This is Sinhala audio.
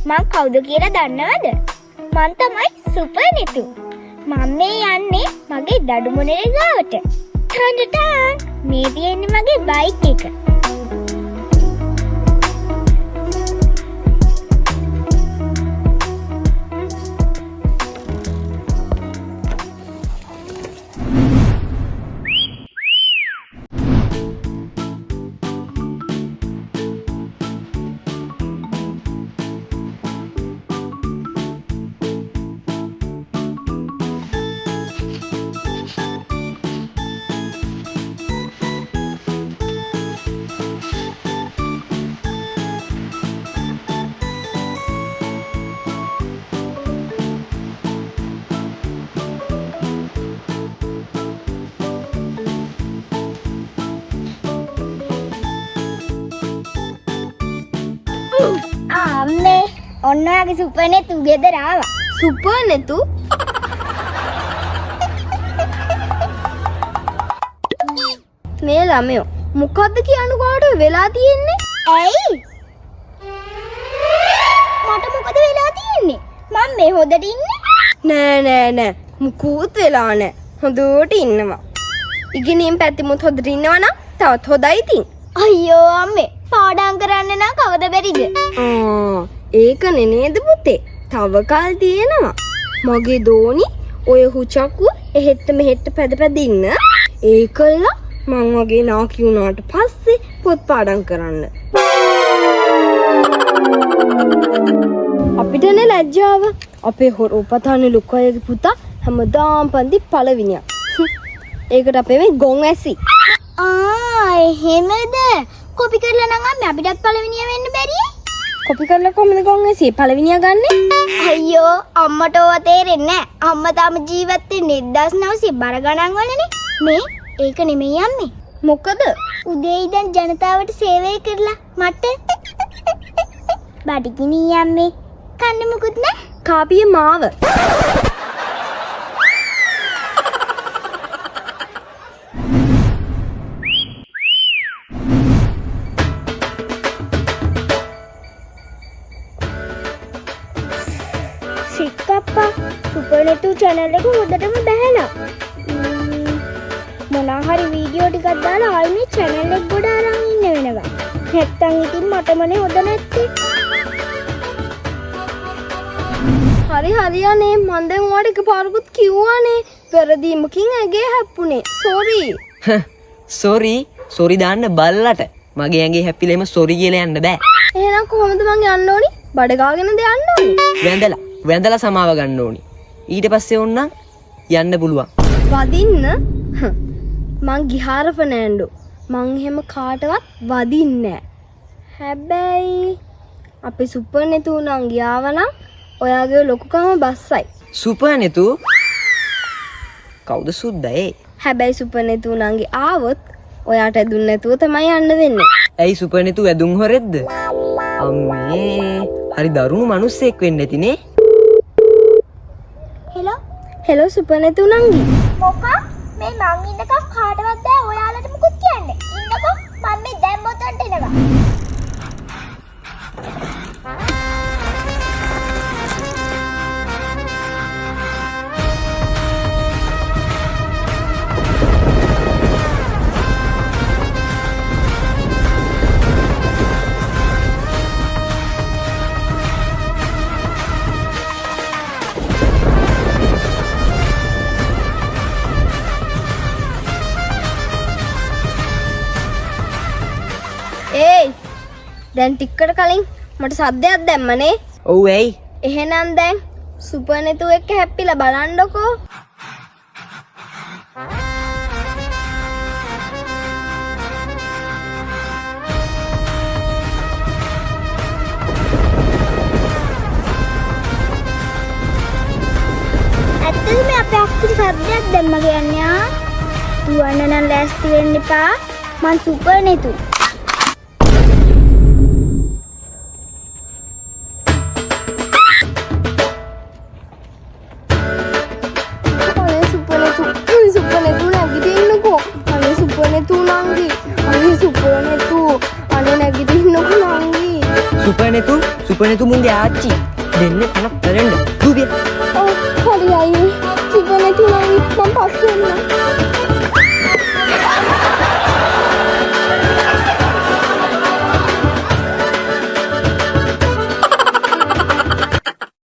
මං කවුද කියලා දන්නවද? මං තමයි සුපර් නිතු. මම මේ යන්නේ මගේ දඩු මොනේ ගාවට. ටන් මේ තියෙන්නේ මගේ බයික් එක. අම්මේ ඔන්න ඔයාගේ සුපර් නෙතු ගෙදර ආවා. සුපර් නෙතු? මේ ළමයෝ මොකද්ද කියන්න කාට වෙලා තියෙන්නේ? ඇයි? මට මොකද වෙලා තියෙන්නේ? මම මේ හොදට ඉන්නේ. නෑ මුකුත් වෙලා නෑ. හොඳට ඉන්නවා. ඉගෙනීම් පැත්තෙමුත් හොඳට ඉන්නවා නම් තවත් හොඳයි ඉතින්. අයියෝ අම්මේ පාඩම් කරන්න නම් කවද බැරිද? ඒකනේ නේද පුතේ. තව කල් තියෙනවා. මගේ දෝනි ඔය හුචක්කුව එහෙට මෙහෙට පැද ඉන්න. ඒකල්ලා මං වගේ නාකි වුණාට පස්සේ පොත් පාඩම් කරන්න. අපිටනේ ලැජ්ජාව. අපේ හොරෝපතානේ ලොකයගේ පුතා හැමදාම පන්ති පළවෙනියා. ඒකට අපේ මේ ගොන් ඇසි. එහෙමද? කොපි කරලා නම් අම්මේ අපිටත් පළවෙනියා වෙන්න බැරියේ? කොපි කරලා කොහමද ගොන් ඇසි පළවෙනියා ගන්නෙ? අයියෝ අම්මට ඕවා තේරෙන්නේ නැහැ. අම්මා තාම ජීවත් වෙන්නේ 1900 බර ගණන් වලනේ. මේ ඒක නෙමෙයි අම්මේ. මොකද? උදේ ඉඳන් ජනතාවට සේවය කරලා මට බඩගිනි අම්මේ. කන්න මොකුත් නැහැ. කාපියේ මාව. සික්කප්පා සුපර් නෙතු channel එක හොඳටම බහැලා. මොනවා හරි වීඩියෝ ටිකක් දාලා ආයි මේ channel එක ගොඩ අරන් ඉන්න වෙනවා. නැත්තම් ඉතින් මටමනේ හොඳ නැත්තේ. හරියනේ මන් දැන් ඔයාලට එකපාරකුත් කිව්වානේ වැරදීමකින් ඇගේ හැප්පුණේ. සෝරි දාන්න බල්ලට. මගේ ඇඟේ හැප්පිලා එම සෝරි කියලා යන්න බෑ. එහෙනම් කොහොමද මං යන්න ඕනි? බඩ ගාගෙනද යන්න ඕනි? වැඳලා සමාව ගන්න ඕනි. ඊට පස්සේ ඕන්නම් යන්න පුළුවන්. වදින්න? මං ගිහාර ෆර්නෑන්ඩෝ. මං එහෙම කාටවත් වදින්නේ නෑ. හැබැයි අපේ සුපර් නෙතු උනන් ගියාවනම් ඔයාගේ ලොකුකම බස්සයි. සුපර් නෙතු? කවුද සුද්දා? හැබැයි සුපර් නෙතු උනන්ගේ ආවොත් ඔයාට ඇදුන් නැතුව තමයි යන්න වෙන්නේ. ඇයි සුපර් නෙතු ඇදුන් හොරෙද්ද? අම්මේ හරි දරුණු මිනිස්සෙක් වෙන්න ඇතිනේ. හෙලෝ සුපර් නෙතු උනන්ගේ. මොකක්? මේ මං ඉන්නකම් කාටවත් බෑ ඔයාලට මුකුත් කියන්න. ඉන්නකෝ මම මේ දැන් මොතන්ට එනවා. ඒයි දැන් ටිකකට කලින් මට සද්දයක් දැම්මනේ. ඔව් ඇයි? එහෙනම් දැන් සුපර් නෙතු එක්ක හැප්පිලා බලන්නකෝ. ඇත්තටම අපේ අක්කුට සද්දයක් දැම්ම කියන්නේ. දුවන්න නම් ලෑස්ති වෙන්න එපා. මං සුපර් නෙතු. සුපනතු මුන්ගේ ආච්චි දෙන්න කනක් කරන්න දුබිය හරි අයියේ සුප නැති නම් මම පස්සේ එන්නම්